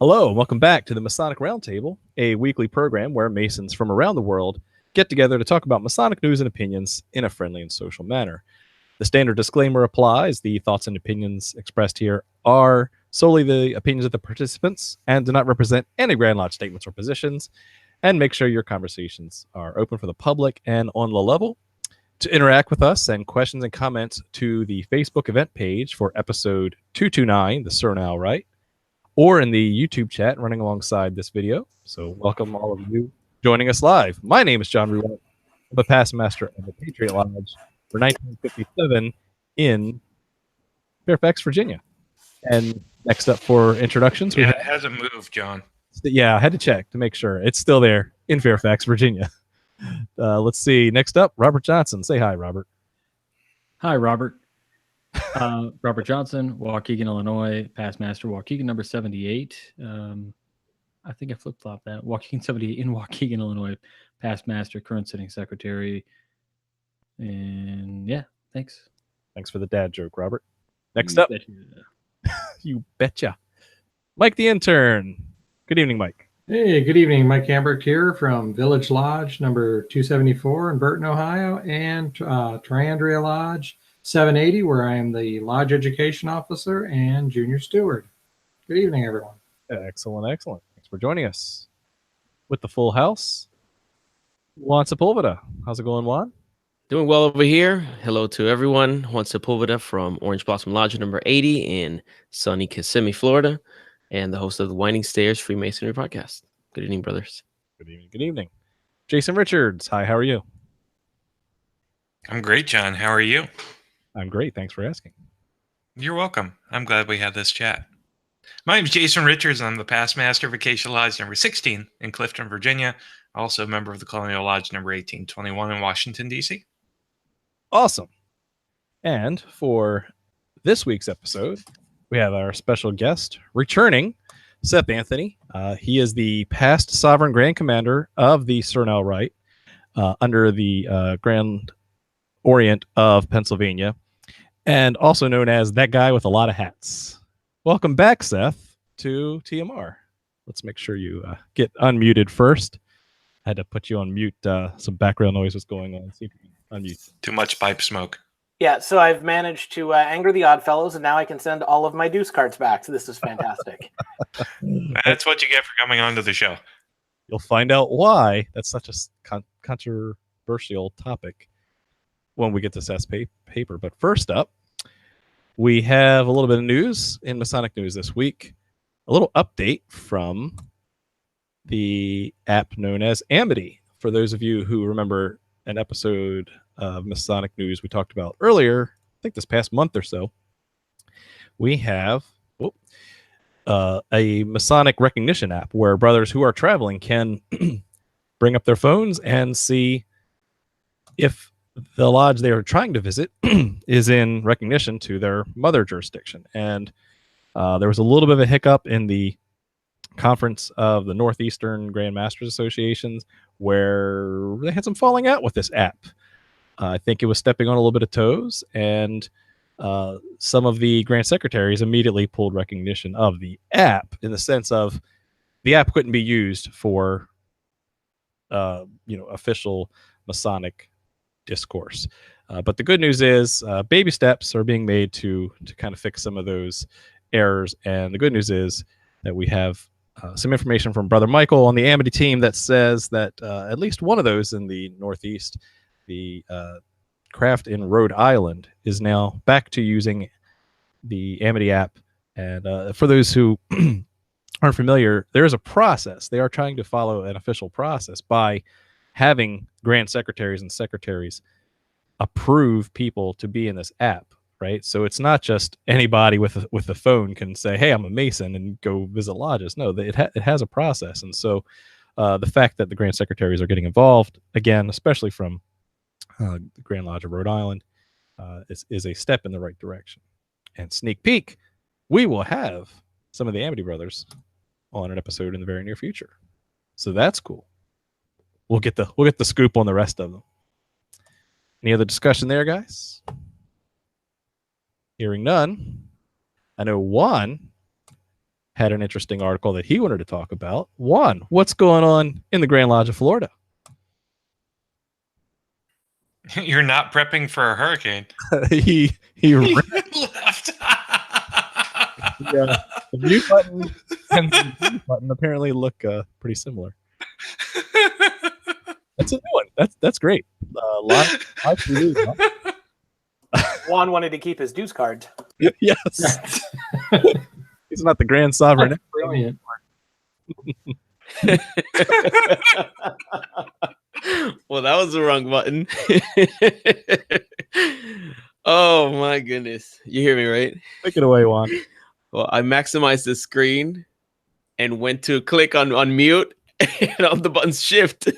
Hello, and welcome back to the Masonic Roundtable, a weekly program where Masons from around the world get together to talk about Masonic news and opinions in a friendly and social manner. The standard disclaimer applies. The thoughts and opinions expressed here are solely the opinions of the participants and do not represent any Grand Lodge statements or positions. And make sure your conversations are open for the public and on the level. To interact with us, send questions and comments to the Facebook event page for episode 229, the Cerneau Rite, or in the YouTube chat running alongside this video. So welcome all of you joining us live. My name is John Ruwet. I'm a past master of the Patriot Lodge for 1957 in Fairfax, Virginia. And next up for introductions, it hasn't moved, John. Yeah, I had to check to make sure. It's still there in Fairfax, Virginia. Let's see. Next up, Robert Johnson. Say hi, Robert. Hi, Robert. Robert Johnson, Waukegan, Illinois, past master, Waukegan number 78. I think I flip-flopped that. Waukegan 78 in Waukegan, Illinois, past master, current sitting secretary. And yeah, thanks. Thanks for the dad joke, Robert. Next up, you betcha. Mike the intern. Good evening, Mike. Hey, good evening. Mike Ambert here from Village Lodge number 274 in Burton, Ohio, and Triandria Lodge 780, where I am the Lodge Education Officer and Junior Steward. Good evening, everyone. Excellent, excellent. Thanks for joining us. With the full house, Juan Sepulveda. How's it going, Juan? Doing well over here. Hello to everyone. Juan Sepulveda from Orange Blossom Lodge number 80 in sunny Kissimmee, Florida, and the host of the Winding Stairs Freemasonry podcast. Good evening, brothers. Good evening. Good evening. Jason Richards. Hi, how are you? I'm great, John. How are you? I'm great. Thanks for asking. You're welcome. I'm glad we had this chat. My name is Jason Richards. I'm the past master of Acacia Lodge number 16 in Clifton, Virginia. Also a member of the Colonial Lodge number 1821 in Washington, D.C. Awesome. And for this week's episode, we have our special guest returning, Seth Anthony. He is the past Sovereign Grand Commander of the Cerneau Rite under the Grand Orient of Pennsylvania, and also known as that guy with a lot of hats. Welcome back, Seth, to TMR. Let's make sure you get unmuted first. I had to put you on mute. Some background noise was going on. See if you can unmute. Too much pipe smoke. Yeah, so I've managed to anger the Oddfellows, and now I can send all of my deuce cards back. So this is fantastic. That's what you get for coming onto the show. You'll find out why that's such a controversial topic when we get to Seth's paper. But first up, we have a little bit of news in Masonic news this week. A little update from the app known as Amity. For those of you who remember an episode of Masonic news we talked about earlier, I think this past month or so, we have a Masonic Recognition App where brothers who are traveling can bring up their phones and see if the lodge they are trying to visit is in recognition to their mother jurisdiction. And there was a little bit of a hiccup in the conference of the Northeastern Grand Masters Associations where they had some falling out with this app. I think it was stepping on a little bit of toes, and some of the Grand Secretaries immediately pulled recognition of the app in the sense of the app couldn't be used for official Masonic discourse. But the good news is baby steps are being made to kind of fix some of those errors. And the good news is that we have some information from Brother Michael on the Amity team that says that at least one of those in the Northeast, the craft in Rhode Island, is now back to using the Amity app. And for those who aren't familiar, there is a process. They are trying to follow an official process by having Grand Secretaries and Secretaries approve people to be in this app, right? So it's not just anybody with a phone can say, hey, I'm a Mason, and go visit lodges. No, it has a process. And so the fact that the Grand Secretaries are getting involved, again, especially from the Grand Lodge of Rhode Island, is a step in the right direction. And sneak peek, we will have some of the Amity brothers on an episode in the very near future. So that's cool. We'll get the scoop on the rest of them. Any other discussion there, guys? Hearing none, I know Juan had an interesting article that he wanted to talk about. Juan, what's going on in the Grand Lodge of Florida? You're not prepping for a hurricane. he left. the mute button and the mute button apparently look pretty similar. That's a new one. That's great. Live TV, huh? Juan wanted to keep his dues cards. Yes. He's not the Grand Sovereign. Brilliant. Well, that was the wrong button. Oh my goodness. You hear me, right? Take it away, Juan. Well, I maximized the screen and went to click on mute and on the button shift.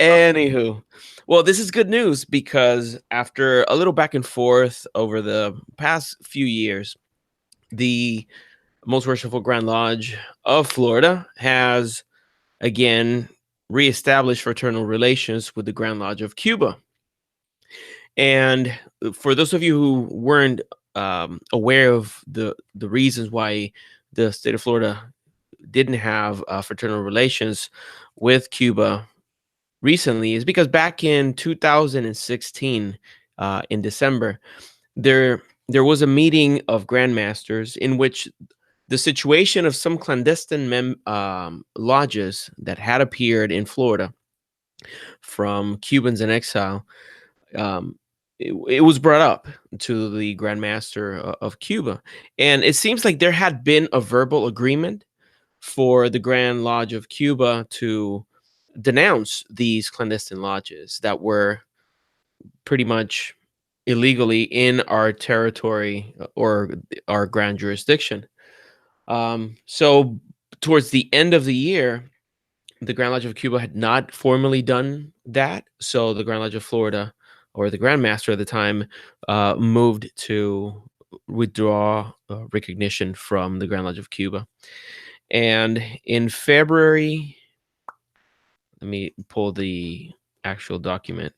Anywho, well, this is good news because after a little back and forth over the past few years, the Most Worshipful Grand Lodge of Florida has again reestablished fraternal relations with the Grand Lodge of Cuba. And for those of you who weren't aware of the reasons why the state of Florida didn't have fraternal relations with Cuba recently, is because back in 2016, in December, there was a meeting of grandmasters in which the situation of some clandestine lodges that had appeared in Florida from Cubans in exile, it was brought up to the Grand Master of Cuba. And it seems like there had been a verbal agreement for the Grand Lodge of Cuba to denounce these clandestine lodges that were pretty much illegally in our territory or our grand jurisdiction. So towards the end of the year, the Grand Lodge of Cuba had not formally done that. So the Grand Lodge of Florida, or the Grand Master at the time, moved to withdraw recognition from the Grand Lodge of Cuba. And in February, let me pull the actual document.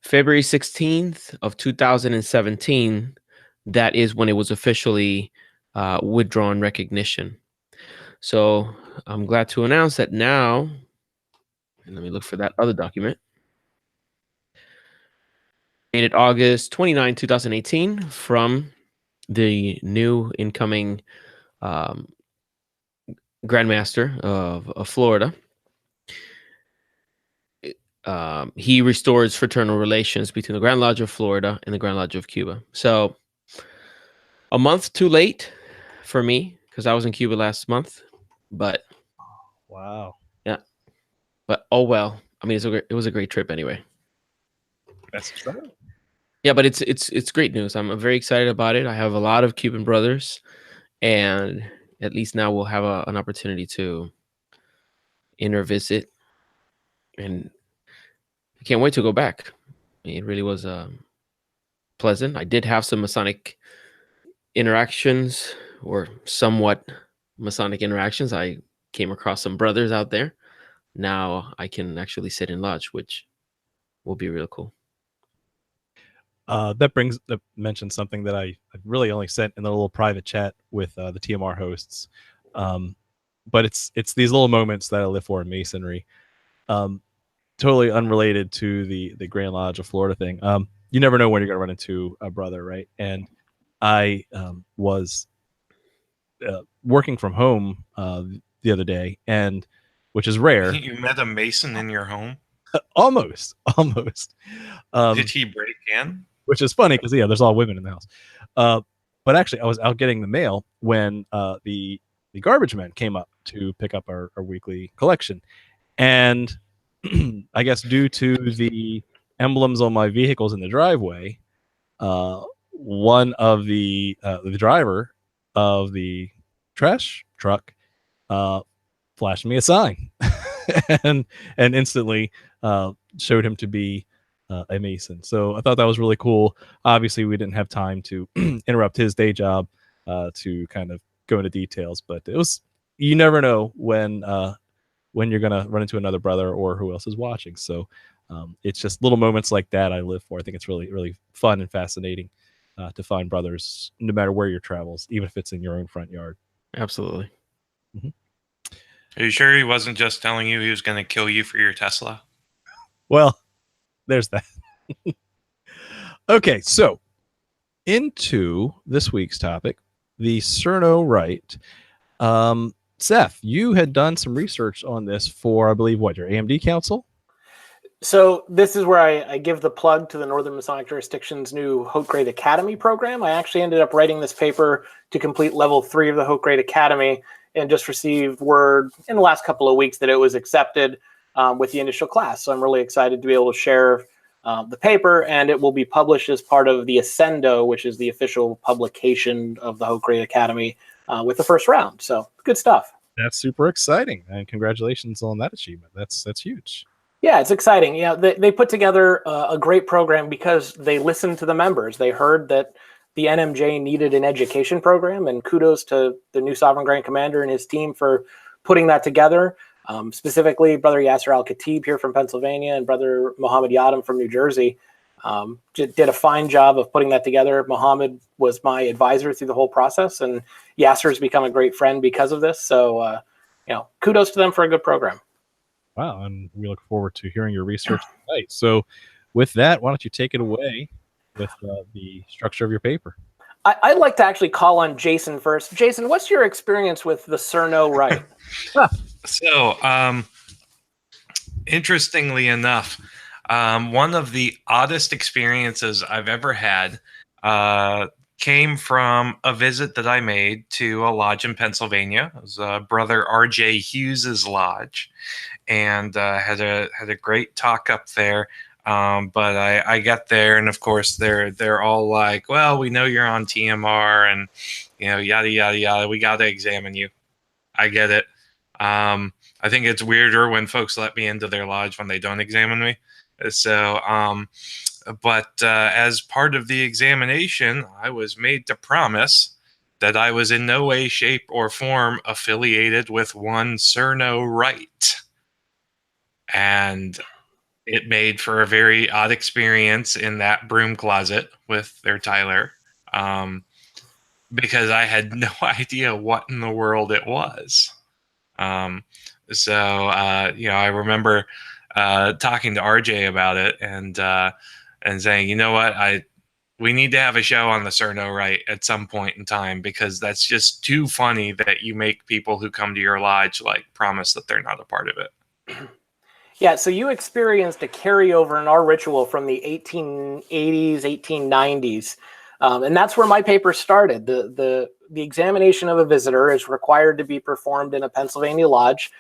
February 16th of 2017, that is when it was officially withdrawn recognition. So I'm glad to announce that now, and let me look for that other document. Dated August 29, 2018, from the new incoming Grandmaster of Florida. He restores fraternal relations between the Grand Lodge of Florida and the Grand Lodge of Cuba. So a month too late for me, because I was in Cuba last month. But wow, yeah. But oh well. I mean, it was a great trip anyway. That's true. Yeah, but it's great news. I'm very excited about it. I have a lot of Cuban brothers, and at least now we'll have an opportunity to intervisit, and I can't wait to go back. I mean, it really was pleasant. I did have some Masonic interactions, or somewhat Masonic interactions. I came across some brothers out there. Now I can actually sit in lodge, which will be real cool. That mentions something that I really only sent in the little private chat with the TMR hosts. But it's these little moments that I live for in Masonry. Totally unrelated to the Grand Lodge of Florida thing. You never know when you're going to run into a brother, right? And I was working from home the other day, and which is rare. You met a Mason in your home? Almost. Did he break in? Which is funny because there's all women in the house. But actually, I was out getting the mail when the garbage men came up to pick up our weekly collection, and I guess due to the emblems on my vehicles in the driveway, one of the driver of the trash truck flashed me a sign and instantly showed him to be a Mason. So I thought that was really cool. Obviously, we didn't have time to interrupt his day job to kind of go into details, but it was, you never know when you're gonna run into another brother or who else is watching. So it's just little moments like that I live for. I think it's really, really fun and fascinating. to find brothers, no matter where your travels, even if it's in your own front yard. Absolutely. Are you sure he wasn't just telling you he was going to kill you for your Tesla? Well, there's that. Okay, so into this week's topic, the Cerneau Rite. Seth, you had done some research on this for, I believe, your AMD Council? So this is where I give the plug to the Northern Masonic Jurisdiction's new Haute Grade Academy program. I actually ended up writing this paper to complete level 3 of the Haute Grade Academy, and just received word in the last couple of weeks that it was accepted with the initial class. So I'm really excited to be able to share the paper, and it will be published as part of the Ascendo, which is the official publication of the Haute Grade Academy with the first round. So good stuff. That's super exciting, and congratulations on that achievement. That's huge. Yeah, it's exciting. Yeah, they put together a great program because they listened to the members. They heard that the NMJ needed an education program, and kudos to the new Sovereign Grand Commander and his team for putting that together. Specifically, Brother Yasser Al-Khatib here from Pennsylvania and Brother Mohammed Yadam from New Jersey did a fine job of putting that together. Mohammed was my advisor through the whole process, and Yasser has become a great friend because of this. So, kudos to them for a good program. Wow, and we look forward to hearing your research tonight. So with that, why don't you take it away with the structure of your paper? I'd like to actually call on Jason first. Jason, what's your experience with the Cerneau Rite? So, interestingly enough, one of the oddest experiences I've ever had came from a visit that I made to a lodge in Pennsylvania. It was Brother R.J. Hughes's lodge, and had a great talk up there. But I got there, and of course they're all like, "Well, we know you're on TMR, and yada yada yada. We got to examine you." I get it. I think it's weirder when folks let me into their lodge when they don't examine me. So, but as part of the examination, I was made to promise that I was in no way, shape, or form affiliated with one Cerneau Rite. And it made for a very odd experience in that broom closet with their Tyler, because I had no idea what in the world it was. So I remember talking to RJ about it and saying, you know what, we need to have a show on the Cerneau Rite at some point in time, because that's just too funny that you make people who come to your lodge promise that they're not a part of it. Yeah, so you experienced a carryover in our ritual from the 1880s, 1890s. And that's where my paper started. The examination of a visitor is required to be performed in a Pennsylvania lodge,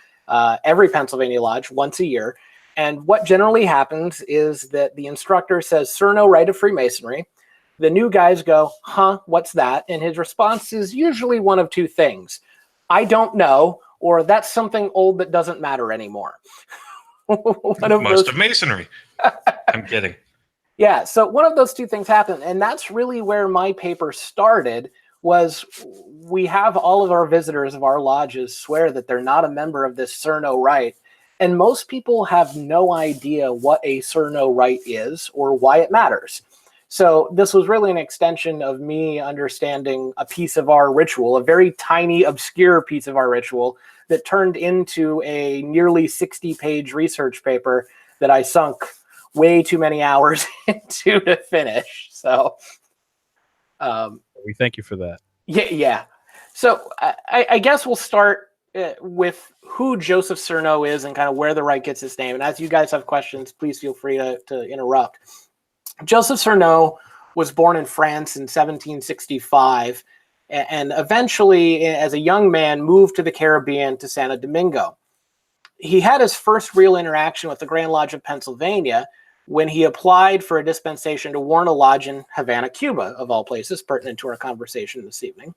every Pennsylvania lodge, once a year. And what generally happens is that the instructor says, Cerneau Rite of Freemasonry. The new guys go, huh, what's that? And his response is usually one of two things. I don't know, or that's something old that doesn't matter anymore. Most of Masonry. I'm kidding. Yeah, so one of those two things happened, and that's really where my paper started. Was we have all of our visitors of our lodges swear that they're not a member of this Cerneau Rite, and most people have no idea what a Cerneau Rite is or why it matters. So this was really an extension of me understanding a piece of our ritual, a very tiny, obscure piece of our ritual that turned into a nearly 60-page research paper that I sunk way too many hours into to finish. So we thank you for that. Yeah. So I guess we'll start with who Joseph Cirno is and kind of where the Rite gets its name. And as you guys have questions, please feel free to interrupt. Joseph Cirno was born in France in 1765 and eventually, as a young man, moved to the Caribbean to Santo Domingo. He had his first real interaction with the Grand Lodge of Pennsylvania when he applied for a dispensation to warn a lodge in Havana, Cuba, of all places, pertinent to our conversation this evening.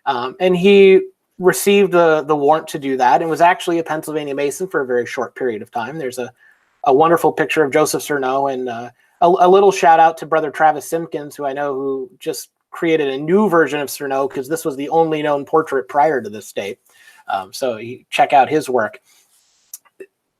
And he received the warrant to do that and was actually a Pennsylvania Mason for a very short period of time. There's a wonderful picture of Joseph Cirno, and a little shout out to Brother Travis Simpkins, who I know who just created a new version of Cirno because this was the only known portrait prior to this date. So you check out his work.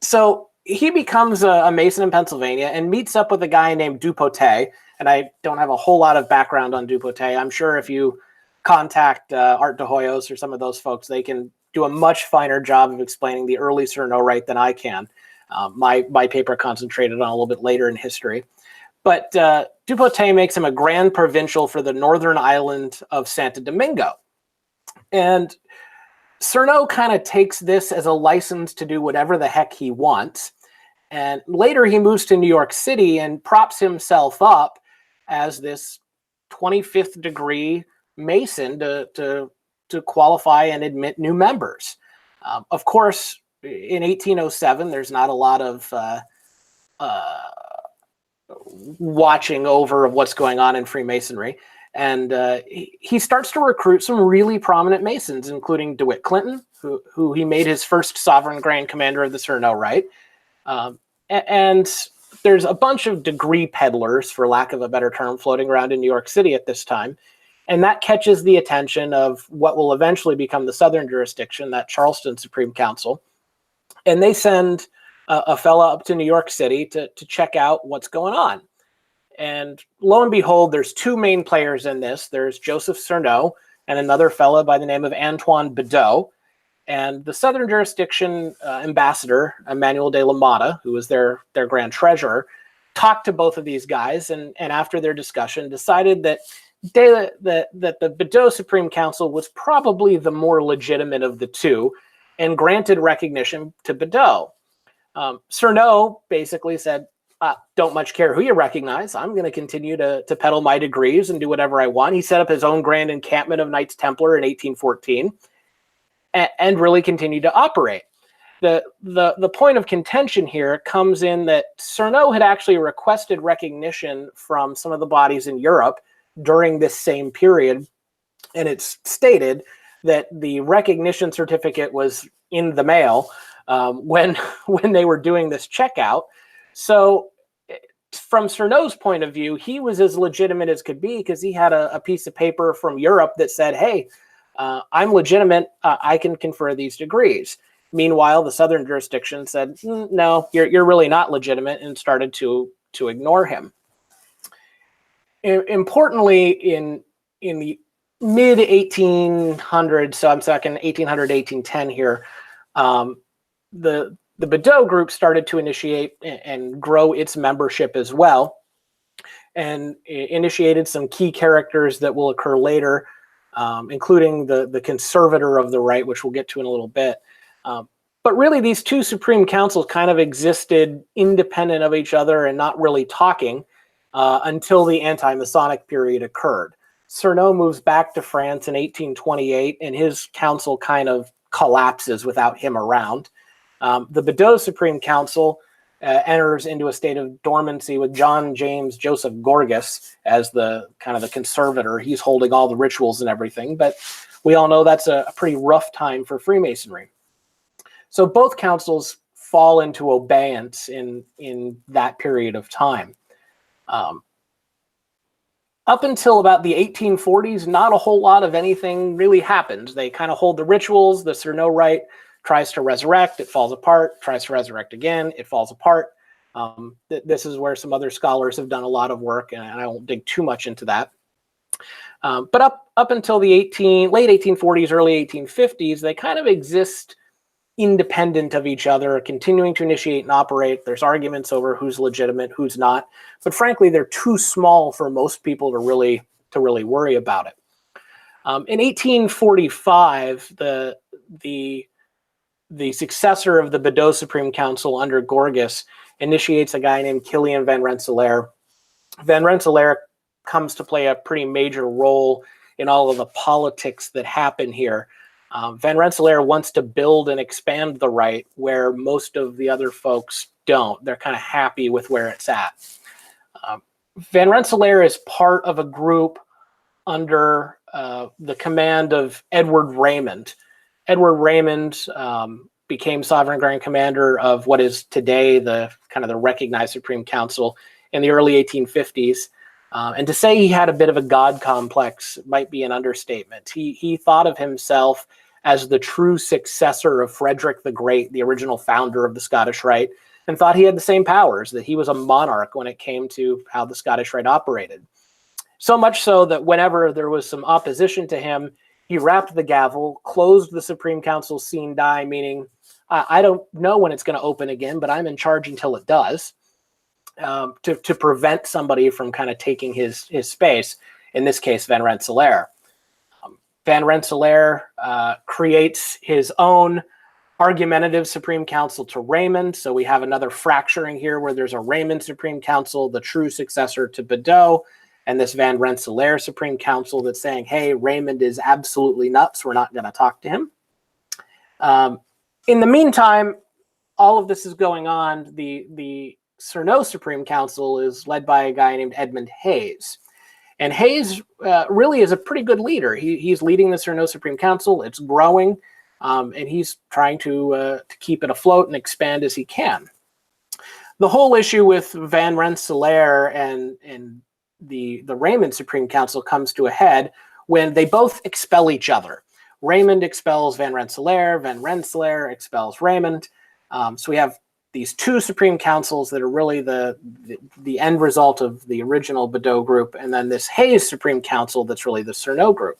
So he becomes a Mason in Pennsylvania and meets up with a guy named Dupotet. And I don't have a whole lot of background on Dupotet. I'm sure if you contact Art de Hoyos or some of those folks, they can do a much finer job of explaining the early Cerneau Rite than I can. My paper concentrated on a little bit later in history. But Dupotet makes him a grand provincial for the northern island of Santo Domingo. And Cerno kind of takes this as a license to do whatever the heck he wants. And later he moves to New York City and props himself up as this 25th degree Mason to qualify and admit new members. Of course, in 1807, there's not a lot of watching over of what's going on in Freemasonry. And he starts to recruit some really prominent Masons, including DeWitt Clinton, who he made his first sovereign grand commander of the Cerneau Rite. And there's a bunch of degree peddlers, for lack of a better term, floating around in New York City at this time. And that catches the attention of what will eventually become the Southern jurisdiction, that Charleston Supreme Council. And they send a fella up to New York City to check out what's going on. And lo and behold, there's two main players in this. There's Joseph Cirno and another fella by the name of Antoine Bedeau. And the Southern jurisdiction ambassador, Emmanuel de la Motta, who was their grand treasurer, talked to both of these guys. And after their discussion, decided that the Bedeau Supreme Council was probably the more legitimate of the two and granted recognition to Bedeau. Cerno basically said, don't much care who you recognize. I'm going to continue to peddle my degrees and do whatever I want. He set up his own grand encampment of Knights Templar in 1814 and really continued to operate. The point of contention here comes in that Cerno had actually requested recognition from some of the bodies in Europe during this same period, and it's stated that the recognition certificate was in the mail when they were doing this checkout. So from Cerno's point of view, he was as legitimate as could be because he had a piece of paper from Europe that said, hey, I'm legitimate. I can confer these degrees. Meanwhile, the Southern jurisdiction said, no, you're really not legitimate, and started to ignore him. Importantly, in the mid 1800s, so I'm talking 1800 1810 here, the Bedeau group started to initiate and grow its membership as well, and initiated some key characters that will occur later, including the conservator of the rite, which we'll get to in a little bit. But really, these two Supreme Councils kind of existed independent of each other and not really talking until the anti-Masonic period occurred. Cerno moves back to France in 1828, and his council kind of collapses without him around. The Bedeau Supreme Council enters into a state of dormancy with John James Joseph Gorgas as the kind of the conservator. He's holding all the rituals and everything, but we all know that's a pretty rough time for Freemasonry. So both councils fall into abeyance in that period of time. Up until about the 1840s, not a whole lot of anything really happens. They kind of hold the rituals. The Cerneau Rite tries to resurrect, it falls apart, tries to resurrect again, it falls apart. This is where some other scholars have done a lot of work, and I won't dig too much into that. But up until the late 1840s, early 1850s, they kind of exist independent of each other, continuing to initiate and operate. There's arguments over who's legitimate, who's not. But frankly, they're too small for most people to really worry about it. In 1845, the successor of the Bedeau Supreme Council under Gorgas initiates a guy named Kilian Van Rensselaer. Van Rensselaer comes to play a pretty major role in all of the politics that happen here. Van Rensselaer wants to build and expand the Rite where most of the other folks don't. They're kind of happy with where it's at. Van Rensselaer is part of a group under the command of Edward Raymond. Edward Raymond became Sovereign Grand Commander of what is today the kind of the recognized Supreme Council in the early 1850s. And to say he had a bit of a God complex might be an understatement. He thought of himself as the true successor of Frederick the Great, the original founder of the Scottish Rite. and thought he had the same powers, that he was a monarch when it came to how the Scottish Rite operated. So much so that whenever there was some opposition to him, he rapped the gavel, closed the Supreme Council sine die, meaning I don't know when it's going to open again, but I'm in charge until it does, to prevent somebody from kind of taking his space, in this case, Van Rensselaer. Van Rensselaer creates his own argumentative Supreme Council to Raymond. So we have another fracturing here where there's a Raymond Supreme Council, the true successor to Bedeau, and this Van Rensselaer Supreme Council that's saying, hey, Raymond is absolutely nuts. We're not going to talk to him. In the meantime, all of this is going on. The Cerneau Supreme Council is led by a guy named Edmund Hayes. And Hayes really is a pretty good leader. He's leading the Cerneau Supreme Council. It's growing, and he's trying to keep it afloat and expand as he can. The whole issue with Van Rensselaer and the Raymond Supreme Council comes to a head when they both expel each other. Raymond expels Van Rensselaer expels Raymond. So we have these two Supreme Councils that are really the end result of the original Bedeau group, and then this Hayes Supreme Council that's really the Cerneau group.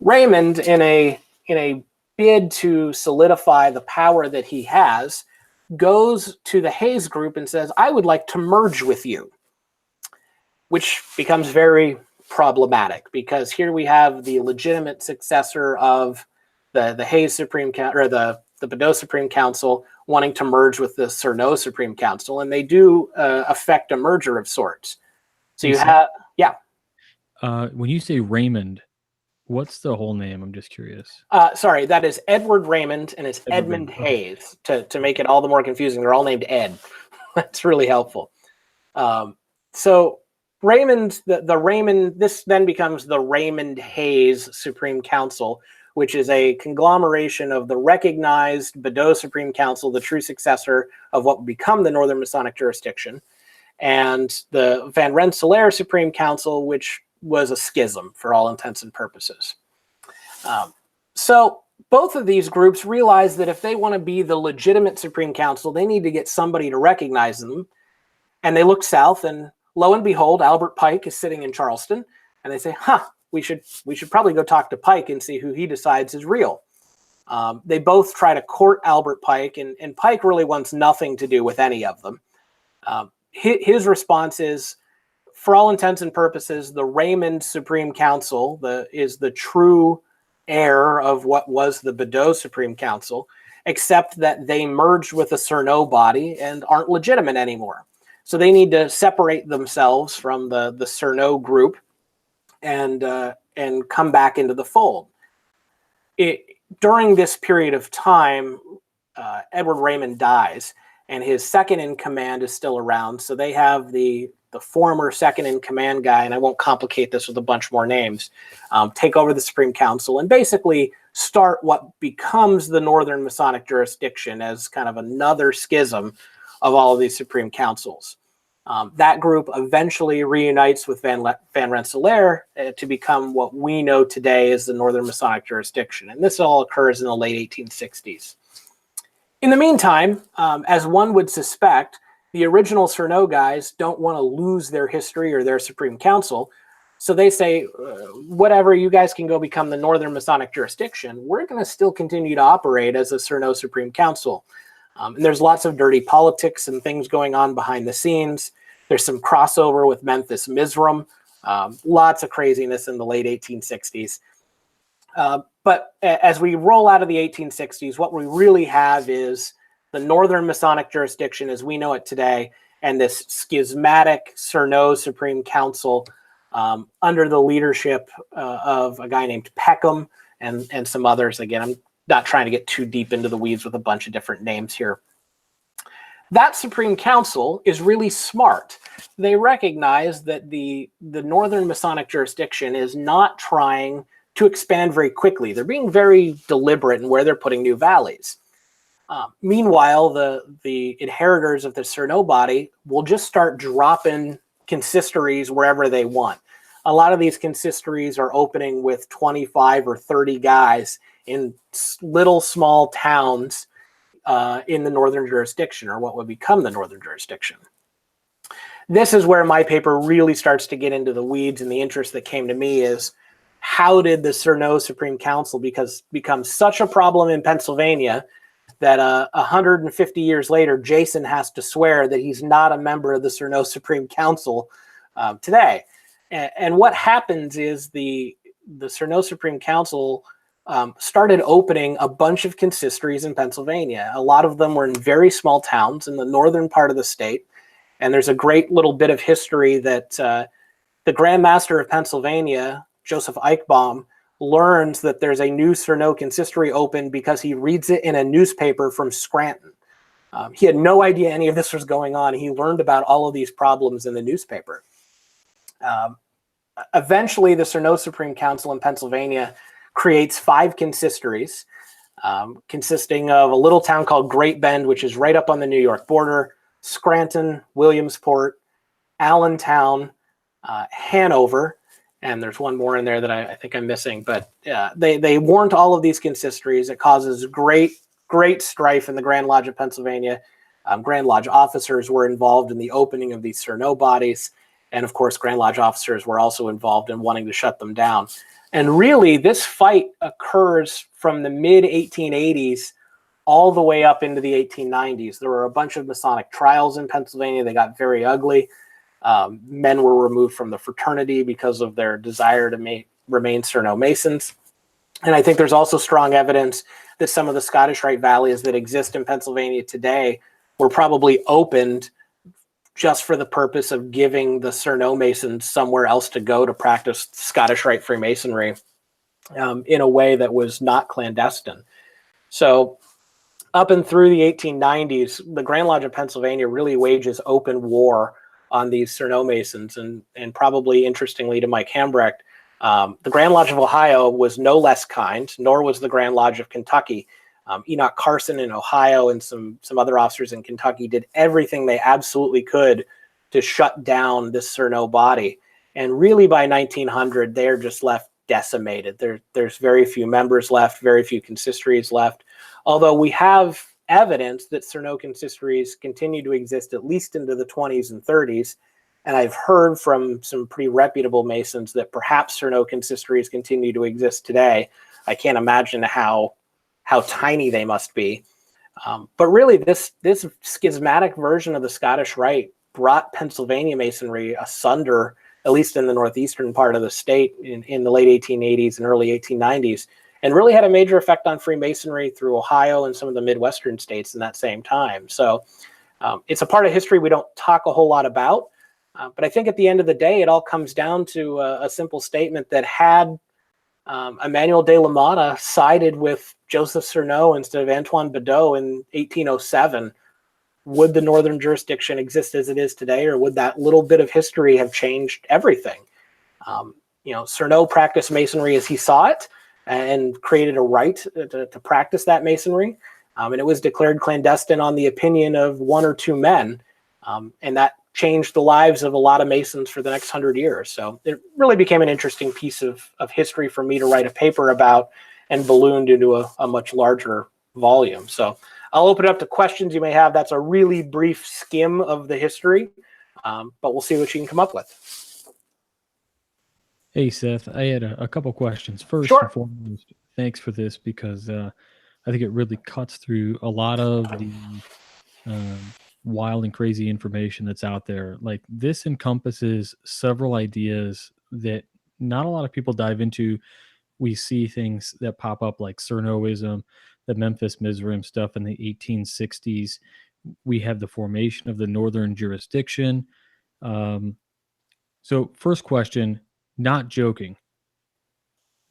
Raymond, in a bid to solidify the power that he has, goes to the Hayes group and says, I would like to merge with you, which becomes very problematic, because here we have the legitimate successor of the Hayes Supreme Council, or the Bedeau Supreme Council, wanting to merge with the Cerneau Supreme Council, and they do affect a merger of sorts. So you have, yeah. When you say Raymond, what's the whole name? I'm just curious. Sorry, that is Edward Raymond, and it's Edmund Hayes. To make it all the more confusing, they're all named Ed. That's really helpful. So Raymond, the Raymond, this then becomes the Raymond Hayes Supreme Council, which is a conglomeration of the recognized Bedeau Supreme Council, the true successor of what would become the Northern Masonic jurisdiction, and the Van Rensselaer Supreme Council, which was a schism for all intents and purposes. So both of these groups realize that if they want to be the legitimate Supreme Council, they need to get somebody to recognize them. And they look south, and lo and behold, Albert Pike is sitting in Charleston, and they say, we should probably go talk to Pike and see who he decides is real. They both try to court Albert Pike, and Pike really wants nothing to do with any of them. His response is, for all intents and purposes, the Raymond Supreme Council is the true heir of what was the Bedeau Supreme Council, except that they merged with the Cerneau body and aren't legitimate anymore. So they need to separate themselves from the Cerneau group and come back into the fold. During this period of time, Edward Raymond dies, and his second in command is still around. So they have the former second in command guy, and I won't complicate this with a bunch more names, take over the Supreme Council and basically start what becomes the Northern Masonic jurisdiction as kind of another schism of all of these Supreme Councils. That group eventually reunites with Van Rensselaer to become what we know today as the Northern Masonic jurisdiction. And this all occurs in the late 1860s. In the meantime, as one would suspect, the original Cerneau guys don't want to lose their history or their Supreme Council. So they say, whatever, you guys can go become the Northern Masonic jurisdiction. We're going to still continue to operate as a Cerneau Supreme Council. And there's lots of dirty politics and things going on behind the scenes. There's some crossover with Memphis Mizram. Lots of craziness in the late 1860s. But as we roll out of the 1860s, what we really have is the Northern Masonic jurisdiction as we know it today, and this schismatic Cerneau Supreme Council under the leadership of a guy named Peckham and some others. Again, I'm not trying to get too deep into the weeds with a bunch of different names here. That Supreme Council is really smart. They recognize that the Northern Masonic jurisdiction is not trying to expand very quickly. They're being very deliberate in where they're putting new valleys. Meanwhile, the inheritors of the Cerneau body will just start dropping consistories wherever they want. A lot of these consistories are opening with 25 or 30 guys in little small towns in the northern jurisdiction, or what would become the northern jurisdiction. This is where my paper really starts to get into the weeds, and the interest that came to me is, how did the Cerneau Supreme Council become such a problem in Pennsylvania that 150 years later, Jason has to swear that he's not a member of the Cerneau Supreme Council today? And what happens is the Cerneau Supreme Council started opening a bunch of consistories in Pennsylvania. A lot of them were in very small towns in the northern part of the state. And there's a great little bit of history that the Grand Master of Pennsylvania, Joseph Eichbaum, learns that there's a new Cerneau consistory open because he reads it in a newspaper from Scranton. He had no idea any of this was going on. He learned about all of these problems in the newspaper. Eventually, the Cerneau Supreme Council in Pennsylvania creates 5 consistories, consisting of a little town called Great Bend, which is right up on the New York border, Scranton, Williamsport, Allentown, Hanover, and there's one more in there that I think I'm missing. But they warrant all of these consistories. It causes great strife in the Grand Lodge of Pennsylvania. Grand Lodge officers were involved in the opening of these Cerneau bodies. And of course, Grand Lodge officers were also involved in wanting to shut them down. And really, this fight occurs from the mid-1880s all the way up into the 1890s. There were a bunch of Masonic trials in Pennsylvania. They got very ugly. Men were removed from the fraternity because of their desire to remain Cerneau Masons. And I think there's also strong evidence that some of the Scottish Rite valleys that exist in Pennsylvania today were probably opened just for the purpose of giving the Cerneau Masons somewhere else to go to practice Scottish Rite Freemasonry in a way that was not clandestine. So up and through the 1890s, the Grand Lodge of Pennsylvania really wages open war on these Cerneau Masons. And probably interestingly to Mike Hambrecht, the Grand Lodge of Ohio was no less kind, nor was the Grand Lodge of Kentucky. Enoch Carson in Ohio and some other officers in Kentucky did everything they absolutely could to shut down this Cerneau body. And really by 1900, they're just left decimated. There's very few members left, very few consistories left. Although we have evidence that Cerneau consistories continue to exist at least into the 20s and 30s. And I've heard from some pretty reputable Masons that perhaps Cerneau consistories continue to exist today. I can't imagine how tiny they must be. But really, this schismatic version of the Scottish Rite brought Pennsylvania Masonry asunder, at least in the northeastern part of the state in the late 1880s and early 1890s, and really had a major effect on Freemasonry through Ohio and some of the Midwestern states in that same time. So it's a part of history we don't talk a whole lot about. But I think at the end of the day, it all comes down to a simple statement that had Emmanuel de la Motta sided with Joseph Cirno instead of Antoine Bedeau in 1807, would the northern jurisdiction exist as it is today, or would that little bit of history have changed everything? Cirno practiced Masonry as he saw it and created a right to practice that Masonry. And it was declared clandestine on the opinion of 1 or 2 men. And that changed the lives of a lot of Masons for the next 100 years. So it really became an interesting piece of history for me to write a paper about and ballooned into a much larger volume. So I'll open it up to questions you may have. That's a really brief skim of the history, but we'll see what you can come up with. Hey, Seth, I had a couple questions. First Sure. and foremost, thanks for this because I think it really cuts through a lot of the wild and crazy information that's out there. Like, this encompasses several ideas that not a lot of people dive into. We see things that pop up like Cernoism, the Memphis Mizraim stuff in the 1860s. We have the formation of the northern jurisdiction. So first question, not joking,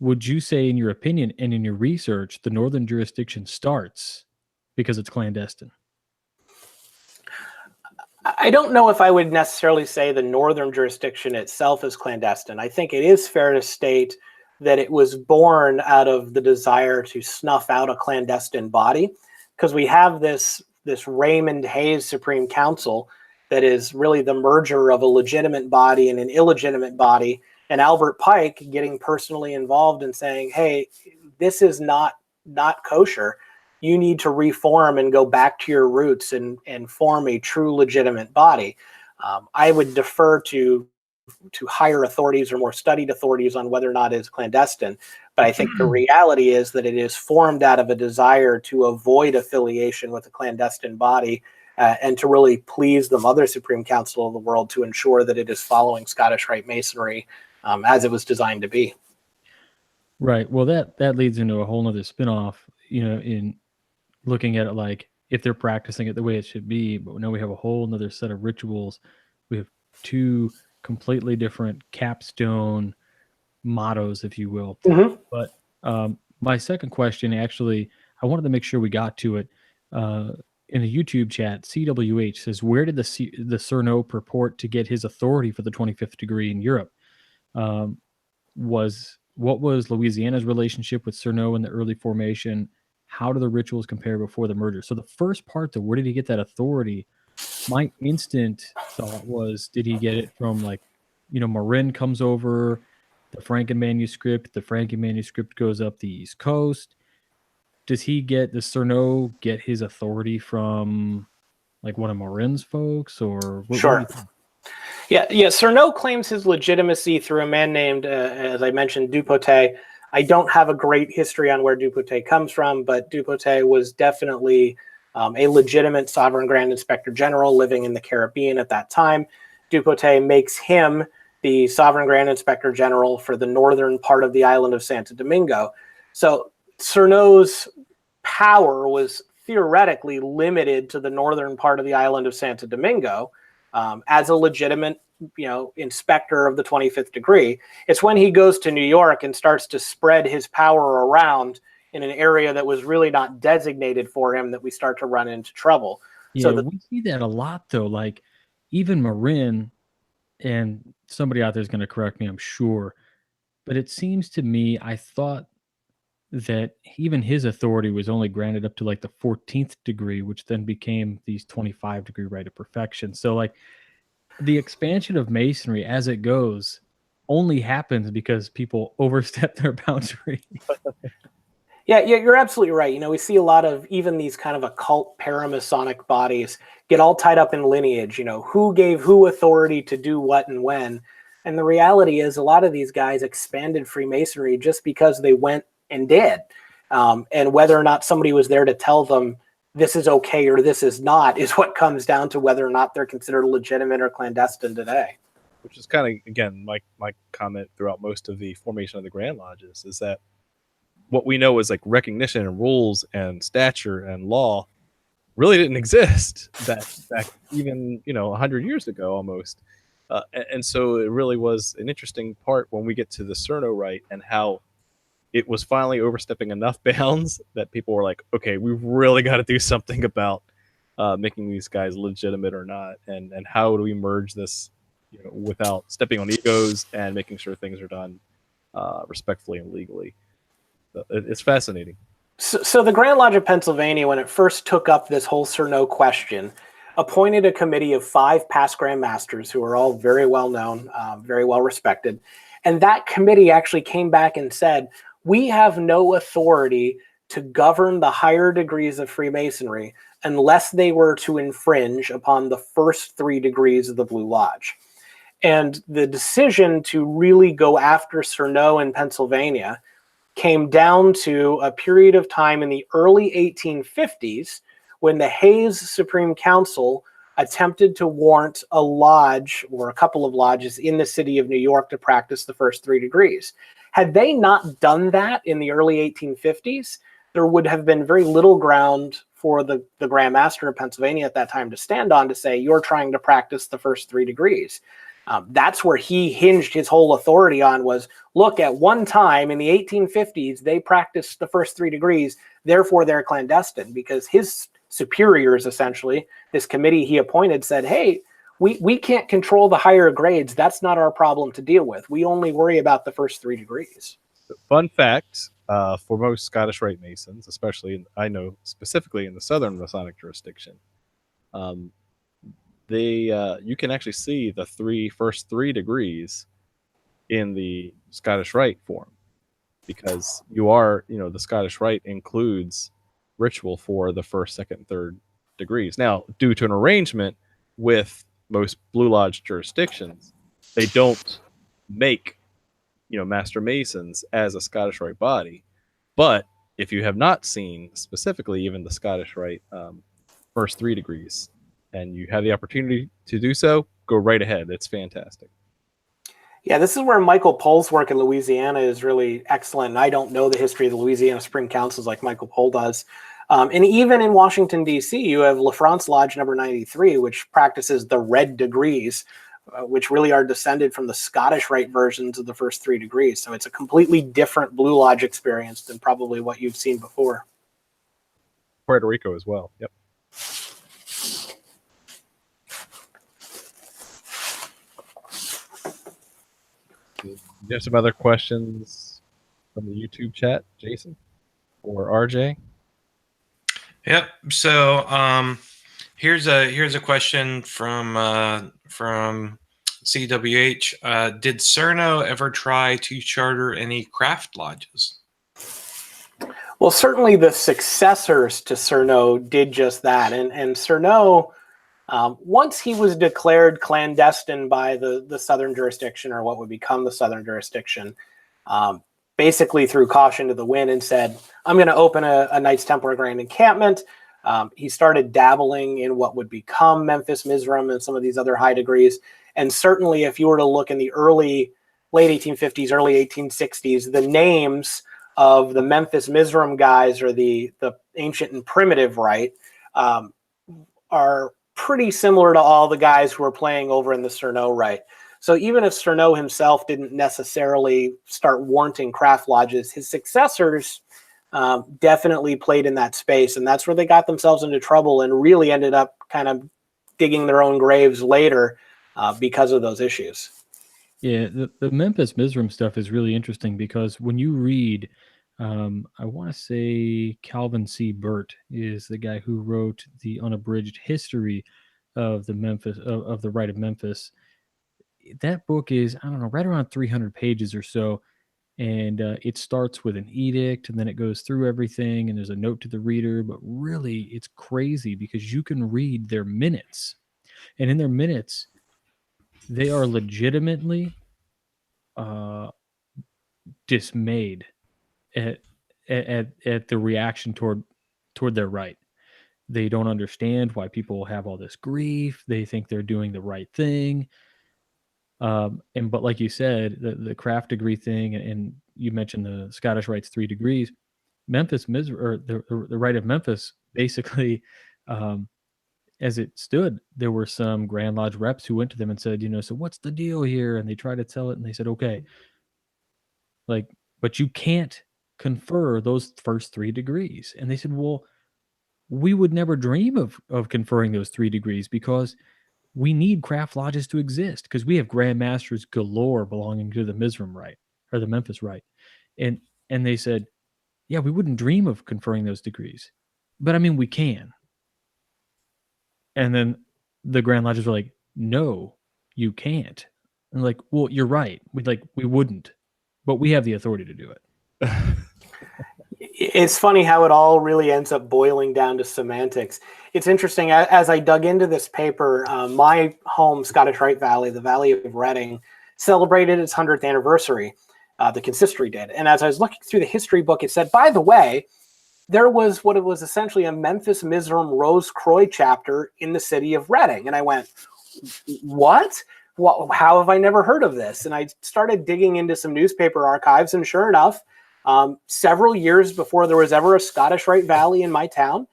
would you say, in your opinion and in your research, the northern jurisdiction starts because it's clandestine? I don't know if I would necessarily say the northern jurisdiction itself is clandestine. I think it is fair to state that it was born out of the desire to snuff out a clandestine body, because we have this Raymond Hayes Supreme Council that is really the merger of a legitimate body and an illegitimate body, and Albert Pike getting personally involved and saying, hey, this is not kosher. you need to reform and go back to your roots and form a true legitimate body. I would defer to higher authorities or more studied authorities on whether or not it's clandestine. But I think the reality is that it is formed out of a desire to avoid affiliation with a clandestine body and to really please the Mother Supreme Council of the world to ensure that it is following Scottish Rite Masonry as it was designed to be. Right. Well, that leads into a whole nother spinoff, in looking at it like if they're practicing it the way it should be, but now we have a whole nother set of rituals. We have two completely different capstone mottos, if you will. Mm-hmm. But my second question, actually, I wanted to make sure we got to it. In the YouTube chat, CWH says, where did the Cerneau purport to get his authority for the 25th degree in Europe? What was Louisiana's relationship with Cerneau in the early formation? How do the rituals compare before the merger? So the first part, though, where did he get that authority? My instant thought was, did he get it from Marin comes over, the Franken manuscript goes up the East Coast. Does Cerneau get his authority from like one of Marin's folks, or what? Sure. Yeah. Cerneau claims his legitimacy through a man named, as I mentioned, Dupotet. I don't have a great history on where Dupotet comes from, but Dupotet was definitely a legitimate sovereign grand inspector general living in the Caribbean at that time. Dupotet makes him the sovereign grand inspector general for the northern part of the island of Santo Domingo. So Cerneau's power was theoretically limited to the northern part of the island of Santo Domingo as a legitimate, inspector of the 25th degree. It's when he goes to New York and starts to spread his power around in an area that was really not designated for him that we start to run into trouble. Yeah, so we see that a lot, though. Like even Marin, and somebody out there is going to correct me, I'm sure, but it seems to me, I thought that even his authority was only granted up to like the 14th degree, which then became these 25 degree rite of perfection. So like the expansion of Masonry as it goes only happens because people overstep their boundary. Yeah, you're absolutely right. We see a lot of even these kind of occult paramasonic bodies get all tied up in lineage, who gave who authority to do what and when. And the reality is a lot of these guys expanded Freemasonry just because they went and did. And whether or not somebody was there to tell them this is okay or this is not is what comes down to whether or not they're considered legitimate or clandestine today. Which is kind of, again, my comment throughout most of the formation of the Grand Lodges is that what we know is like recognition and rules and stature and law really didn't exist back even 100 years ago almost. And so it really was an interesting part when we get to the Cerneau Rite and how it was finally overstepping enough bounds that people were like, okay, we've really got to do something about making these guys legitimate or not, and how do we merge this without stepping on egos and making sure things are done respectfully and legally. It's fascinating. So the Grand Lodge of Pennsylvania, when it first took up this whole Cerneau question, appointed a committee of 5 past Grand Masters who are all very well known, very well respected. And that committee actually came back and said, we have no authority to govern the higher degrees of Freemasonry unless they were to infringe upon the first 3 degrees of the Blue Lodge. And the decision to really go after Cerneau in Pennsylvania came down to a period of time in the early 1850s when the Hayes Supreme Council attempted to warrant a lodge or a couple of lodges in the city of New York to practice the first 3 degrees. Had they not done that in the early 1850s, there would have been very little ground for the Grand Master of Pennsylvania at that time to stand on to say, you're trying to practice the first 3 degrees. That's where he hinged his whole authority on was, look, at one time in the 1850s, they practiced the first 3 degrees, therefore they're clandestine, because his superiors, essentially, this committee he appointed said, hey, we can't control the higher grades. That's not our problem to deal with. We only worry about the first 3 degrees. Fun fact, for most Scottish Rite Masons, especially, I know specifically in the Southern Masonic jurisdiction, you can actually see the first 3 degrees in the Scottish Rite form, because the Scottish Rite includes ritual for the first, second, and third degrees. Now, due to an arrangement with most Blue Lodge jurisdictions, they don't make, Master Masons as a Scottish Rite body. But if you have not seen specifically even the Scottish Rite first 3 degrees, and you have the opportunity to do so, go right ahead. It's fantastic. Yeah, this is where Michael Pohl's work in Louisiana is really excellent. I don't know the history of the Louisiana Spring Councils like Michael Pohl does. And even in Washington, D.C., you have La France Lodge number 93, which practices the red degrees, which really are descended from the Scottish Rite versions of the first 3 degrees. So it's a completely different Blue Lodge experience than probably what you've seen before. Puerto Rico as well. Yep. Do you have some other questions from the YouTube chat, Jason or RJ? Yep. So here's a question from CWH. Did Cerno ever try to charter any craft lodges? Well, certainly the successors to Cerno did just that. And Cerno, once he was declared clandestine by the Southern jurisdiction, or what would become the Southern jurisdiction, basically threw caution to the wind and said, I'm going to open a Knights Templar Grand Encampment. He started dabbling in what would become Memphis Mizram and some of these other high degrees. And certainly if you were to look in the late 1850s, early 1860s, the names of the Memphis Mizram guys, or the ancient and primitive rite, are pretty similar to all the guys who are playing over in the Cerneau Rite. So even if Cerneau himself didn't necessarily start warranting craft lodges, his successors definitely played in that space. And that's where they got themselves into trouble and really ended up kind of digging their own graves later because of those issues. Yeah, the Memphis Mizram stuff is really interesting because when you read, I want to say Calvin C. Burt is the guy who wrote the unabridged history of the Memphis of the Rite of Memphis. That book is, I don't know, right around 300 pages or so, and it starts with an edict, and then it goes through everything, and there's a note to the reader. But really, it's crazy because you can read their minutes, and in their minutes, they are legitimately dismayed at the reaction toward their right. They don't understand why people have all this grief. They think they're doing the right thing. But like you said, the craft degree thing, and you mentioned the Scottish Rite's 3 degrees, Memphis or the Rite of Memphis, basically, as it stood, there were some Grand Lodge reps who went to them and said, so what's the deal here? And they tried to tell it, and they said, okay, but you can't confer those first 3 degrees. And they said, well, we would never dream of conferring those 3 degrees because we need craft lodges to exist, because we have Grand Masters galore belonging to the Mizram Rite or the Memphis Rite. And they said, yeah, we wouldn't dream of conferring those degrees, but I mean, we can. And then the Grand Lodges were like, no, you can't. And like, well, you're right. We wouldn't, but we have the authority to do it. It's funny how it all really ends up boiling down to semantics. It's interesting, as I dug into this paper, my home, Scottish Rite Valley, the Valley of Reading, celebrated its 100th anniversary. The consistory did. And as I was looking through the history book, it said, by the way, there was what it was essentially a Memphis Mizram Rose Croix chapter in the city of Reading. And I went, what? How have I never heard of this? And I started digging into some newspaper archives, and sure enough, several years before there was ever a Scottish Rite Valley in my town,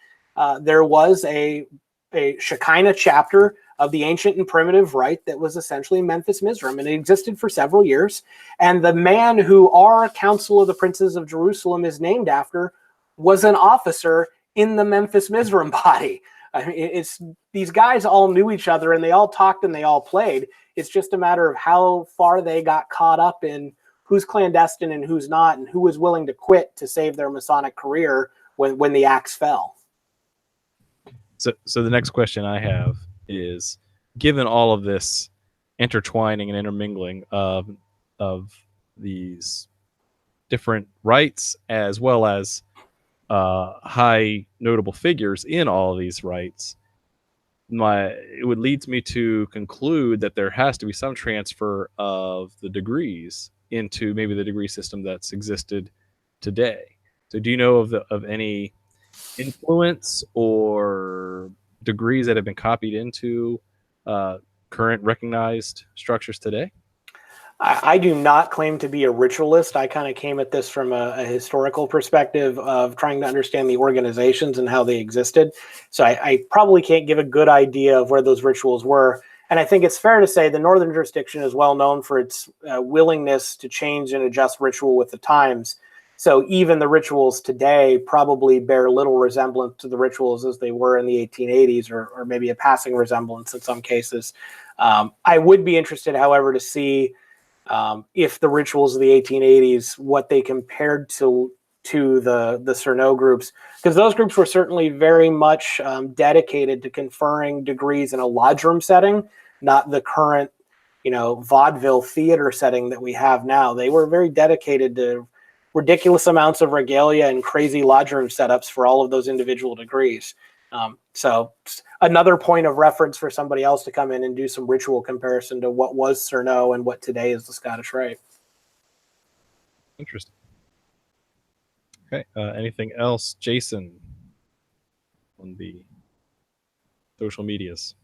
there was a Shekinah chapter of the ancient and primitive rite that was essentially Memphis Mizram, and it existed for several years. And the man who our Council of the Princes of Jerusalem is named after was an officer in the Memphis Mizram body. I mean, these guys all knew each other, and they all talked and they all played. It's just a matter of how far they got caught up in who's clandestine and who's not, and who was willing to quit to save their Masonic career when the axe fell. So the next question I have is, given all of this intertwining and intermingling of these different rites, as well as high notable figures in all of these rites, it would lead me to conclude that there has to be some transfer of the degrees into maybe the degree system that's existed today. So do you know of any influence or degrees that have been copied into current recognized structures today? I do not claim to be a ritualist. I kind of came at this from a historical perspective of trying to understand the organizations and how they existed. So I probably can't give a good idea of where those rituals were. And I think it's fair to say the Northern jurisdiction is well known for its willingness to change and adjust ritual with the times. So even the rituals today probably bear little resemblance to the rituals as they were in the 1880s, or maybe a passing resemblance in some cases. I would be interested, however, to see if the rituals of the 1880s, what they compared to the Cerneau groups, because those groups were certainly very much dedicated to conferring degrees in a lodge room setting, not the current, vaudeville theater setting that we have now. They were very dedicated to ridiculous amounts of regalia and crazy lodge room setups for all of those individual degrees. So another point of reference for somebody else to come in and do some ritual comparison to what was Cerneau and what today is the Scottish Rite. Interesting. Okay. Anything else, Jason, on the social medias?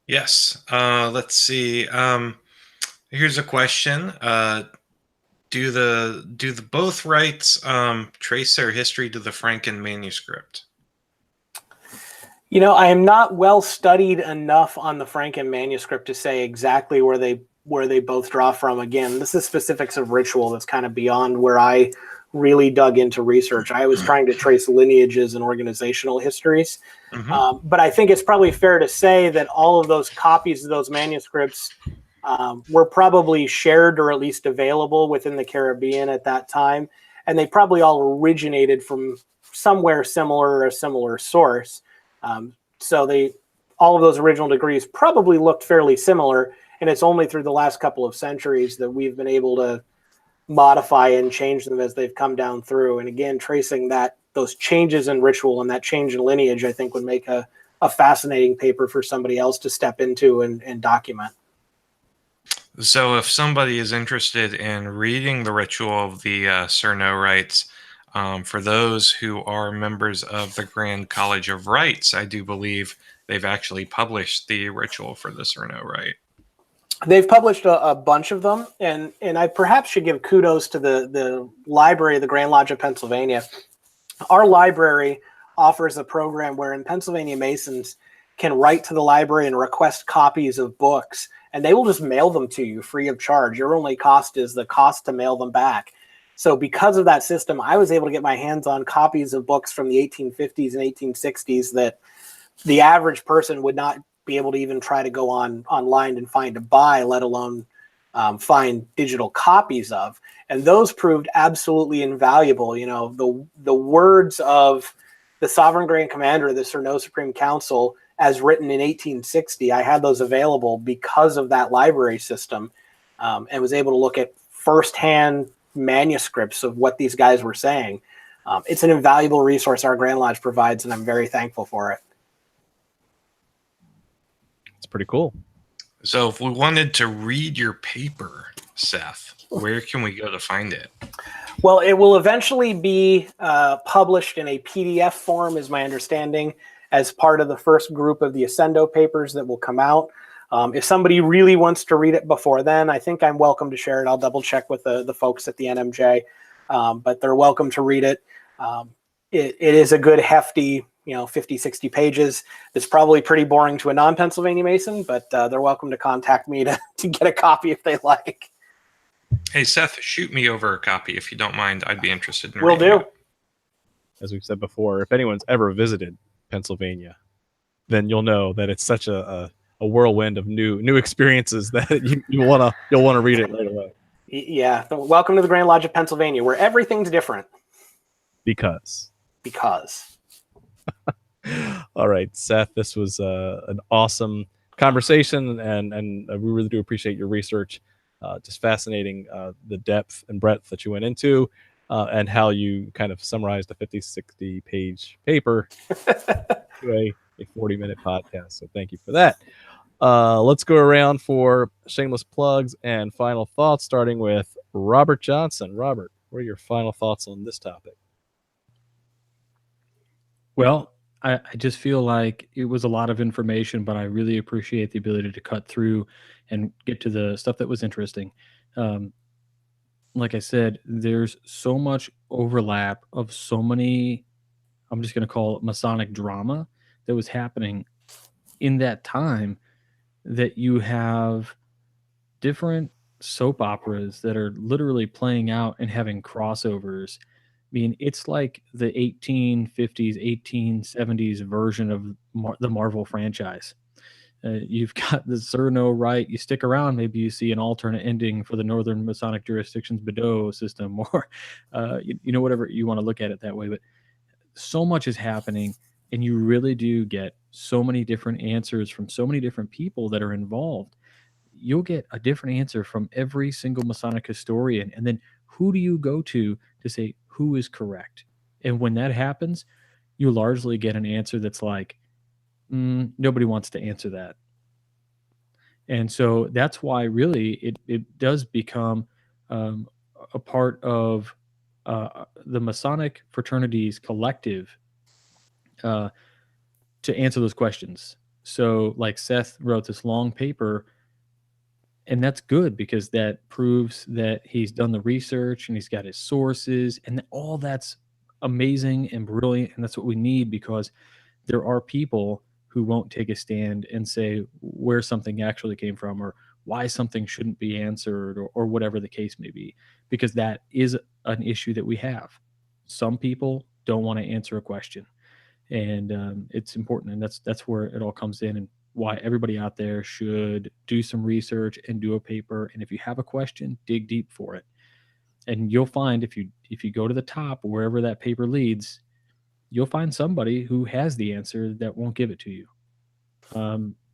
Yes. Let's see. Here's a question. Do the both rites trace their history to the Franken manuscript? I am not well studied enough on the Franken manuscript to say exactly where they both draw from. Again, this is specifics of ritual that's kind of beyond where I really dug into research. I was trying to trace lineages and organizational histories. Mm-hmm. But I think it's probably fair to say that all of those copies of those manuscripts were probably shared or at least available within the Caribbean at that time. And they probably all originated from somewhere similar or a similar source. So all of those original degrees probably looked fairly similar, and it's only through the last couple of centuries that we've been able to modify and change them as they've come down through. And again, tracing those changes in ritual and that change in lineage, I think would make a fascinating paper for somebody else to step into and document. So if somebody is interested in reading the ritual of the Cerneau rites, for those who are members of the Grand College of Rites, I do believe they've actually published the ritual for the Cerneau Rite. They've published a bunch of them, and I perhaps should give kudos to the library of the Grand Lodge of Pennsylvania. Our library offers a program wherein Pennsylvania Masons can write to the library and request copies of books, and they will just mail them to you free of charge. Your only cost is the cost to mail them back. So because of that system, I was able to get my hands on copies of books from the 1850s and 1860s that the average person would not be able to even try to go online and find to buy, let alone find digital copies of. And those proved absolutely invaluable. The words of the Sovereign Grand Commander of the Cerneau Supreme Council as written in 1860, I had those available because of that library system, and was able to look at firsthand manuscripts of what these guys were saying. It's an invaluable resource our Grand Lodge provides, and I'm very thankful for it. It's pretty cool. So if we wanted to read your paper, Seth, where can we go to find it? Well, it will eventually be published in a PDF form, is my understanding, as part of the first group of the Ascendo papers that will come out. If somebody really wants to read it before then, I think I'm welcome to share it. I'll double check with the folks at the NMJ, but they're welcome to read it. It is a good hefty, 50, 60 pages. It's probably pretty boring to a non-Pennsylvania Mason, but they're welcome to contact me to get a copy if they like. Hey, Seth, shoot me over a copy if you don't mind. I'd be interested in Will reading do. it. As we've said before, if anyone's ever visited Pennsylvania, then you'll know that it's such a whirlwind of new experiences that you'll want to read it right away. Yeah. Welcome to the Grand Lodge of Pennsylvania, where everything's different. Because. All right, Seth, this was an awesome conversation, and we really do appreciate your research. Just fascinating, the depth and breadth that you went into. and how you kind of summarized a 50, 60 page paper to a 40-minute podcast. So thank you for that. Let's go around for shameless plugs and final thoughts, starting with Robert Johnson. Robert, what are your final thoughts on this topic? Well, I just feel like it was a lot of information, but I really appreciate the ability to cut through and get to the stuff that was interesting. Like I said, there's so much overlap of so many, I'm just going to call it Masonic drama that was happening in that time, that you have different soap operas that are literally playing out and having crossovers. I mean, it's like the 1850s, 1870s version of the Marvel franchise. You've got the Cerneau Rite. You stick around, maybe you see an alternate ending for the Northern Masonic Jurisdiction's Bedeau system, or whatever you want to look at it that way. But so much is happening, and you really do get so many different answers from so many different people that are involved. You'll get a different answer from every single Masonic historian, and then who do you go to say who is correct? And when that happens, you largely get an answer that's like, nobody wants to answer that. And so that's why really it does become a part of the Masonic fraternity's collective to answer those questions. So like Seth wrote this long paper, and that's good because that proves that he's done the research and he's got his sources, and all that's amazing and brilliant. And that's what we need, because there are people who won't take a stand and say where something actually came from, or why something shouldn't be answered, or whatever the case may be, because that is an issue that we have. Some people don't want to answer a question, and it's important. And that's where it all comes in, and why everybody out there should do some research and do a paper. And if you have a question, dig deep for it. And you'll find if you go to the top, wherever that paper leads, you'll find somebody who has the answer that won't give it to you.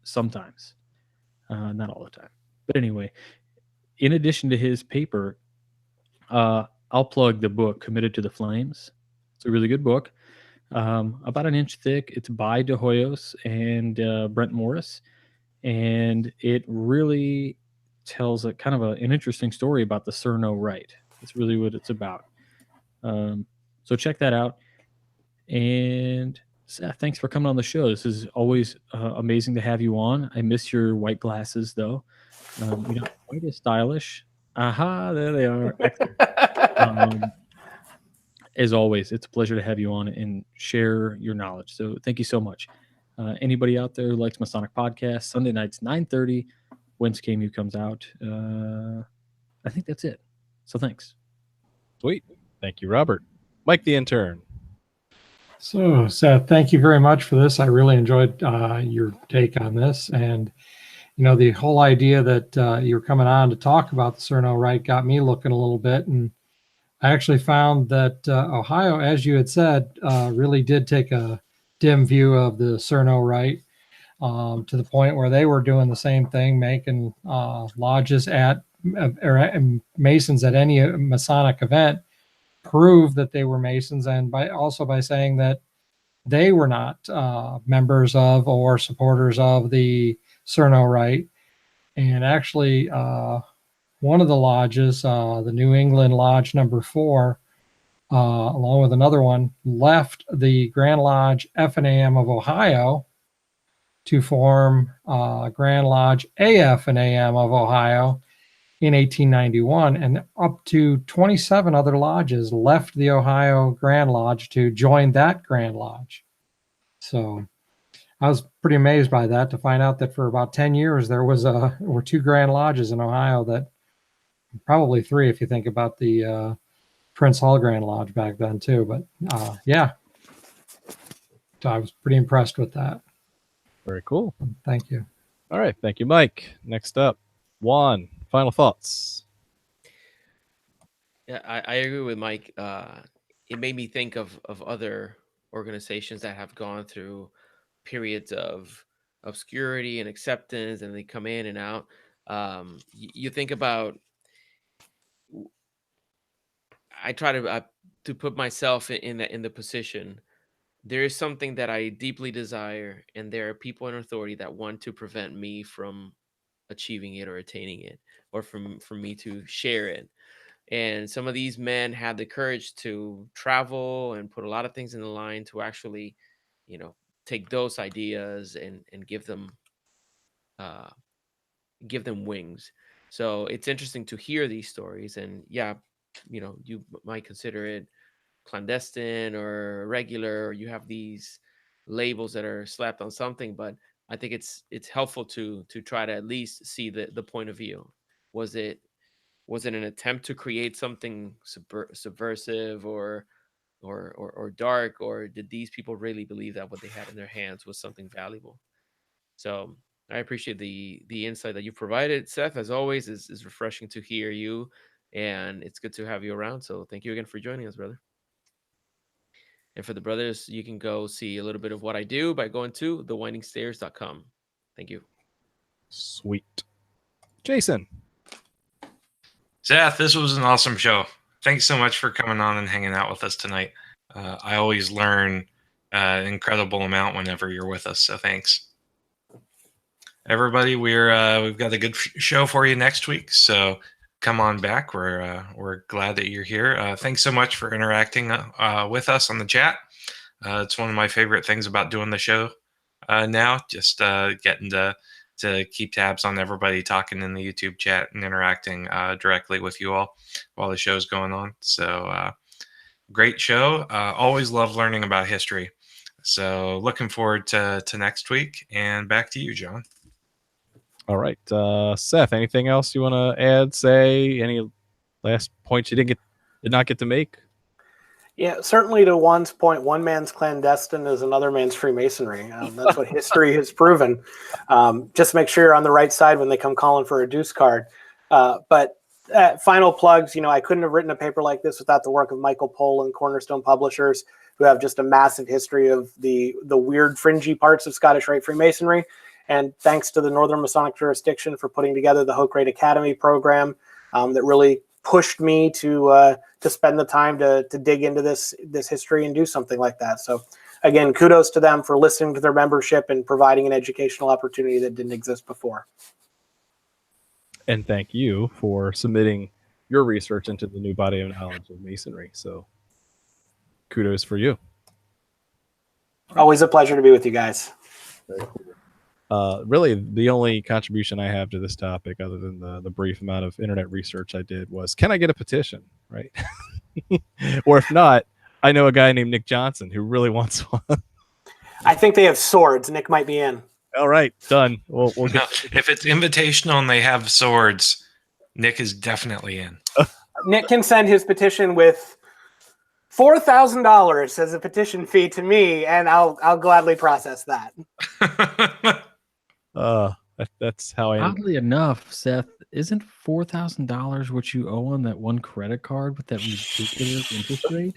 Sometimes, not all the time. But anyway, in addition to his paper, I'll plug the book Committed to the Flames. It's a really good book, about an inch thick. It's by De Hoyos and Brent Morris, and it really tells a kind of an interesting story about the Cerneau Rite. That's really what it's about. So check that out. And Seth, thanks for coming on the show. This is always amazing to have you on. I miss your white glasses, though. Quite as stylish. Aha, there they are. Excellent. As always, it's a pleasure to have you on and share your knowledge. So thank you so much. Anybody out there who likes Masonic Podcast, Sunday nights, 9:30, Whence KMU comes out. I think that's it. So thanks. Sweet. Thank you, Robert. Mike the intern. So, Seth, thank you very much for this. I really enjoyed your take on this. And, the whole idea that you were coming on to talk about the Cerneau Rite got me looking a little bit. And I actually found that Ohio, as you had said, really did take a dim view of the Cerneau Rite, to the point where they were doing the same thing, making lodges or Masons at any Masonic event prove that they were Masons, and by saying that they were not members of or supporters of the Cerneau Rite. And actually, one of the lodges, the New England Lodge number 4, along with another one, left the Grand Lodge F&AM of Ohio to form Grand Lodge AF and AM of Ohio in 1891, and up to 27 other lodges left the Ohio Grand Lodge to join that Grand Lodge. So I was pretty amazed by that, to find out that for about 10 years there were 2 Grand Lodges in Ohio, that probably 3 if you think about the Prince Hall Grand Lodge back then too. But yeah, so I was pretty impressed with that. Very cool. Thank you. All right. Thank you, Mike. Next up, Juan. Final thoughts. Yeah, I agree with Mike. It made me think of other organizations that have gone through periods of obscurity and acceptance, and they come in and out. You think about, I try to to put myself in the position, there is something that I deeply desire, and there are people in authority that want to prevent me from achieving it or attaining it, or from me to share it. And some of these men had the courage to travel and put a lot of things in the line to actually, take those ideas and give them wings. So it's interesting to hear these stories. And yeah, you might consider it clandestine or regular, or you have these labels that are slapped on something, but I think it's helpful to try to at least see the point of view. Was it an attempt to create something subversive or dark, or did these people really believe that what they had in their hands was something valuable? So I appreciate the insight that you provided, Seth. As always, is refreshing to hear you, and it's good to have you around. So thank you again for joining us, brother. And for the brothers, you can go see a little bit of what I do by going to thewindingstairs.com. Thank you. Sweet. Jason. Seth, this was an awesome show. Thanks so much for coming on and hanging out with us tonight. I always learn an incredible amount whenever you're with us, so thanks. Everybody, we've got a good show for you next week, so come on back. We're glad that you're here. Thanks so much for interacting with us on the chat. It's one of my favorite things about doing the show now, just getting to keep tabs on everybody talking in the YouTube chat and interacting directly with you all while the show's going on. So great show. Always love learning about history. So looking forward to next week, and back to you, John. All right. Seth, anything else you want to add, say? Any last points you did not get to make? Yeah, certainly to Juan's point, one man's clandestine is another man's Freemasonry. That's what history has proven. Just make sure you're on the right side when they come calling for a deuce card. But final plugs, I couldn't have written a paper like this without the work of Michael Pohl and Cornerstone Publishers, who have just a massive history of the weird fringy parts of Scottish Rite Freemasonry. And thanks to the Northern Masonic Jurisdiction for putting together the Hoke Rite Academy program that really pushed me to spend the time to dig into this history and do something like that. So again, kudos to them for listening to their membership and providing an educational opportunity that didn't exist before. And thank you for submitting your research into the new body of knowledge of Masonry. So kudos for you. Always a pleasure to be with you guys. Very cool. Really, the only contribution I have to this topic, other than the brief amount of internet research I did, was, can I get a petition, right? Or if not, I know a guy named Nick Johnson who really wants one. I think they have swords. Nick might be in. All right, done. We'll get... No, if it's invitational and they have swords, Nick is definitely in. Nick can send his petition with $4,000 as a petition fee to me, and I'll gladly process that. That's how I. Oddly enough, Seth, isn't $4,000 what you owe on that one credit card with that ridiculous interest rate?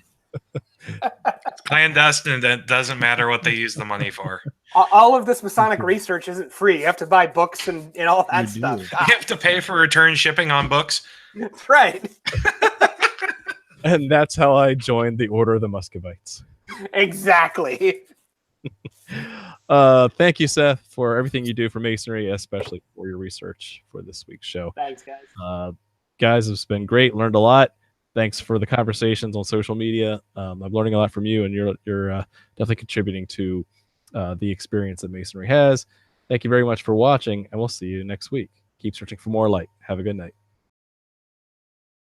It's clandestine. It doesn't matter what they use the money for. All of this Masonic research isn't free. You have to buy books and all that stuff. You have to pay for return shipping on books. That's right. And that's how I joined the Order of the Muscovites. Exactly. Thank you, Seth, for everything you do for Masonry, especially for your research for this week's show. Thanks, guys. Guys, it's been great. Learned a lot. Thanks for the conversations on social media. I'm learning a lot from you, and you're definitely contributing to the experience that Masonry has. Thank you very much for watching, and we'll see you next week. Keep searching for more light. Have a good night.